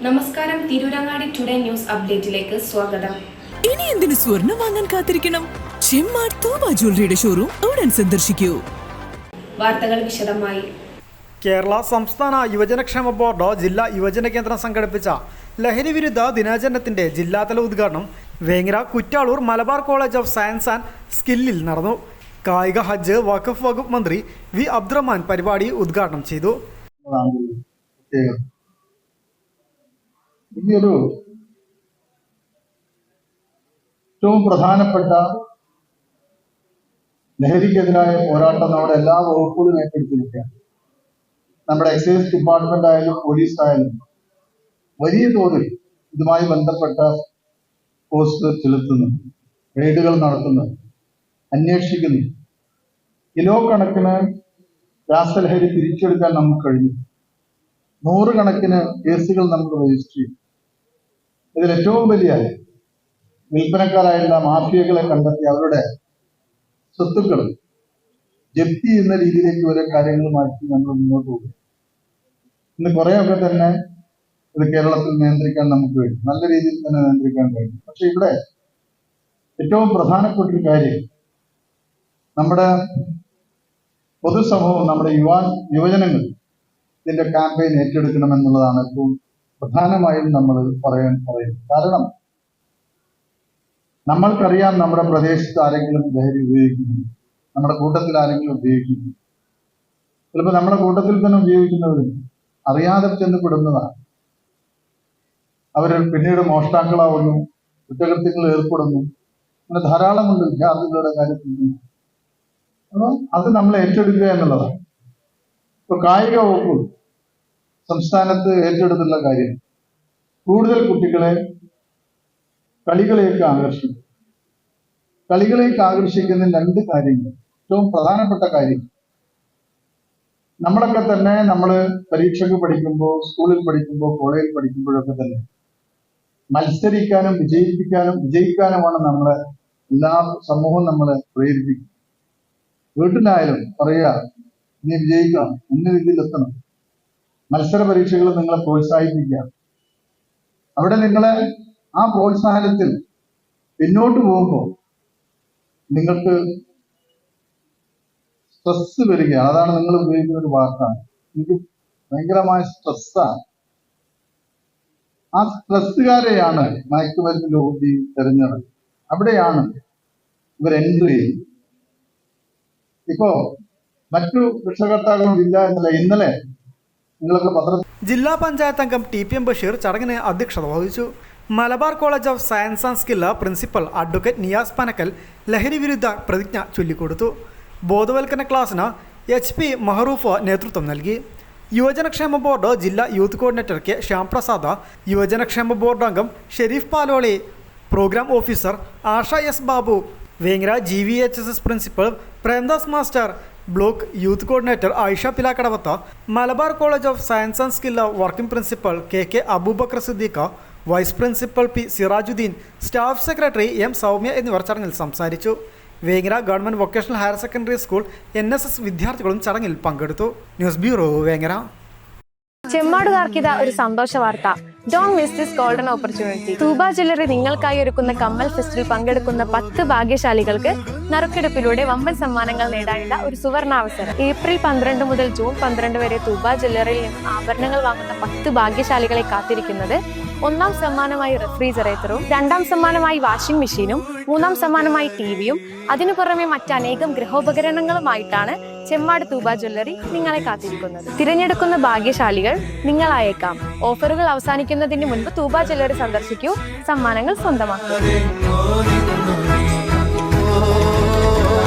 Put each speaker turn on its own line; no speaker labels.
നമസ്കാരം, Tirurangadi today news അപ്ഡേറ്റിലേക്ക് സ്വാഗതം.
ഇനി എന്തിനു സ്വർണം വാങ്ങാൻ കാത്തിരിക്കണം? ചെമ്മാട് തോമ ജ്വല്ലറിയുടെ ഷോറൂം ഉടൻ സന്ദർശിക്കൂ.
വാർത്തകൾ വിശദമായി.
കേരള സംസ്ഥാന യുവജനക്ഷേമ ബോർഡ് ജില്ലാ യുവജന കേന്ദ്രം സംഘടിപ്പിച്ച ലഹരി വിരുദ്ധ ദിനാചരണത്തിന്റെ ജില്ലാതല ഉദ്ഘാടനം Vengara Kuttalur Malabar college of science and സ്കില്ലിൽ നടന്നു. കായിക ഹജ്ജ് വഖഫ് വകുപ്പ് മന്ത്രി വി അബ്ദുറഹ്മാൻ പരിപാടി ഉദ്ഘാടനം ചെയ്തു.
ഇനിയൊരു ഏറ്റവും പ്രധാനപ്പെട്ട ലഹരിക്കെതിരായ പോരാട്ടം നമ്മുടെ എല്ലാ വകുപ്പുകളും ഏറ്റെടുത്തിരിക്കുകയാണ്. നമ്മുടെ എക്സൈസ് ഡിപ്പാർട്ട്മെന്റ് ആയാലും പോലീസ് ആയാലും വലിയ തോതിൽ ഇതുമായി ബന്ധപ്പെട്ട പോസ്റ്റ് ചെലുത്തുന്നു, റെയ്ഡുകൾ നടത്തുന്നു, അന്വേഷിക്കുന്നു. കിലോ കണക്കിന് രാസലഹരി തിരിച്ചെടുക്കാൻ നമുക്ക് കഴിഞ്ഞു. 100 കണക്കിന് കേസുകൾ നമുക്ക് രജിസ്റ്റർ ചെയ്യും. ഇതിൽ ഏറ്റവും വലിയ വിൽപ്പനക്കാരായുള്ള മാഫിയകളെ കണ്ടെത്തി അവരുടെ സ്വത്തുക്കൾ ജപ്തി ചെയ്യുന്ന രീതിയിലേക്ക് വരെ കാര്യങ്ങൾ മാറ്റി നമ്മൾ മുന്നോട്ട് പോകും. ഇന്ന് കുറേയൊക്കെ തന്നെ ഇത് കേരളത്തിൽ നിയന്ത്രിക്കാൻ നമുക്ക് കഴിയും, നല്ല രീതിയിൽ തന്നെ നിയന്ത്രിക്കാൻ കഴിയും. പക്ഷെ ഇവിടെ ഏറ്റവും പ്രധാനപ്പെട്ട ഒരു കാര്യം, നമ്മുടെ പൊതുസമൂഹം, നമ്മുടെ യുവജനങ്ങൾ ഇതിന്റെ ക്യാമ്പയിൻ ഏറ്റെടുക്കണമെന്നുള്ളതാണ് ഏറ്റവും പ്രധാനമായും നമ്മൾ പറയുന്നത്. കാരണം നമ്മൾക്കറിയാം നമ്മുടെ പ്രദേശത്ത് ആരെങ്കിലും ലഹരി ഉപയോഗിക്കുന്നു, നമ്മുടെ കൂട്ടത്തിൽ ആരെങ്കിലും ഉപയോഗിക്കുന്നു. ചിലപ്പോൾ നമ്മുടെ കൂട്ടത്തിൽ തന്നെ ഉപയോഗിക്കുന്നവരും അറിയാതെ ചെന്ന് പെടുന്നതാണ്. അവർ പിന്നീട് മോഷ്ടാക്കളാവുന്നു, കുറ്റകൃത്യങ്ങൾ ഏർപ്പെടുന്നു. അങ്ങനെ ധാരാളമുണ്ട് വിദ്യാർത്ഥികളുടെ കാര്യത്തിൽ. അപ്പോൾ അത് നമ്മൾ ഏറ്റെടുക്കുക എന്നുള്ളതാണ്. ഇപ്പൊ കായിക വകുപ്പ് സംസ്ഥാനത്ത് ഏറ്റെടുത്തുള്ള കാര്യം കൂടുതൽ കുട്ടികളെ കളികളിലേക്ക് ആകർഷിക്കും. കളികളിലേക്ക് ആകർഷിക്കുന്ന 2 കാര്യങ്ങൾ, ഏറ്റവും പ്രധാനപ്പെട്ട കാര്യം, നമ്മളൊക്കെ തന്നെ നമ്മൾ പരീക്ഷയ്ക്ക് പഠിക്കുമ്പോൾ, സ്കൂളിൽ പഠിക്കുമ്പോൾ, കോളേജിൽ പഠിക്കുമ്പോഴൊക്കെ തന്നെ മത്സരിക്കാനും വിജയിക്കാനുമാണ് നമ്മളെ എല്ലാ സമൂഹവും നമ്മളെ പ്രേരിപ്പിക്കും. വീട്ടിലായാലും പറയുക, നീ വിജയിക്കണം, ഇന്ന രീതിയിലെത്തണം. മത്സര പരീക്ഷകൾ നിങ്ങളെ പ്രോത്സാഹിപ്പിക്കുക. അവിടെ നിങ്ങളെ ആ പ്രോത്സാഹനത്തിൽ പിന്നോട്ട് പോകുമ്പോൾ നിങ്ങൾക്ക് സ്ട്രെസ് വരികയാണ്. അതാണ് നിങ്ങൾ ഉപയോഗിക്കുന്ന ഒരു വാക്കാണ്. എനിക്ക് ഭയങ്കരമായ സ്ട്രെസ്സാണ്. ആ സ്ട്രെസ്സുകാരെയാണ് മയക്കുമരുന്ന് ലോബി തെരഞ്ഞെടുപ്പ്. അവിടെയാണ് ഇവർ എൻട്രി ചെയ്യുന്നത്. ഇപ്പോ മറ്റു രക്ഷകർത്താക്കളും ഇല്ല എന്നല്ല. ഇന്നലെ
ജില്ലാ പഞ്ചായത്ത് അംഗം TPM ബഷീർ ചടങ്ങിന് അധ്യക്ഷത വഹിച്ചു. Malabar college of science and skill principal advocate Niyas Panakkal ലഹരി വിരുദ്ധ പ്രതിജ്ഞ ചൊല്ലിക്കൊടുത്തു. ബോധവൽക്കരണ ക്ലാസ്സിന് HP മഹറൂഫ് നേതൃത്വം നൽകി. യുവജനക്ഷേമ ബോർഡ് ജില്ലാ യൂത്ത് കോർഡിനേറ്റർ K ശ്യാംപ്രസാദ്, യുവജനക്ഷേമ ബോർഡ് അംഗം Sherif Paloli, programme officer Asha S Babu, Vengara GVHSS principal Premdas master, block youth coordinator Ayisha Pilakkadavath, Malabar college of science and skill working principal KK Aboobacker Siddique, vice principal P Sirajuddin, staff secretary M Soumya എന്നിവർ ചടങ്ങിൽ സംസാരിച്ചു. Vengara government vocational higher secondary school NSS വിദ്യാർത്ഥികളും ചടങ്ങിൽ പങ്കെടുത്തു. News bureau, Vengara.
ചെമ്മാടുകാർക്കിത ഒരു സന്തോഷ വാർത്ത. Don't miss this golden opportunity. Thooba jewellery നിങ്ങൾക്കായി ഒരുക്കുന്ന കമ്മൽ ഫെസ്റ്റിൽ പങ്കെടുക്കുന്ന 10 ഭാഗ്യശാലികൾക്ക് നറുക്കെടുപ്പിലൂടെ വമ്പൻ സമ്മാനങ്ങൾ നേടാനുള്ള ഒരു സുവർണാവസരം. ഏപ്രിൽ 12 മുതൽ ജൂൺ 12 വരെ തൂബ ജ്വല്ലറിയിൽ നിന്ന് ആഭരണങ്ങൾ വാങ്ങുന്ന 10 ഭാഗ്യശാലികളെ കാത്തിരിക്കുന്നത് 1ാം സമ്മാനമായി റെഫ്രിജറേറ്ററും, 2ാം സമ്മാനമായി വാഷിംഗ് മെഷീനും, 3ാം സമ്മാനമായി ടിവിയും, അതിനു പുറമെ മറ്റനേകം ഗൃഹോപകരണങ്ങളുമായിട്ടാണ് ചെമ്മാട് തൂബ ജ്വല്ലറി നിങ്ങളെ കാത്തിരിക്കുന്നത്. തിരഞ്ഞെടുക്കുന്ന ഭാഗ്യശാലികൾ നിങ്ങളായേക്കാം. ഓഫറുകൾ അവസാനിക്കുന്നതിന് മുൻപ് തൂബ ജ്വല്ലറി സന്ദർശിക്കൂ, സമ്മാനങ്ങൾ സ്വന്തമാക്കൂ.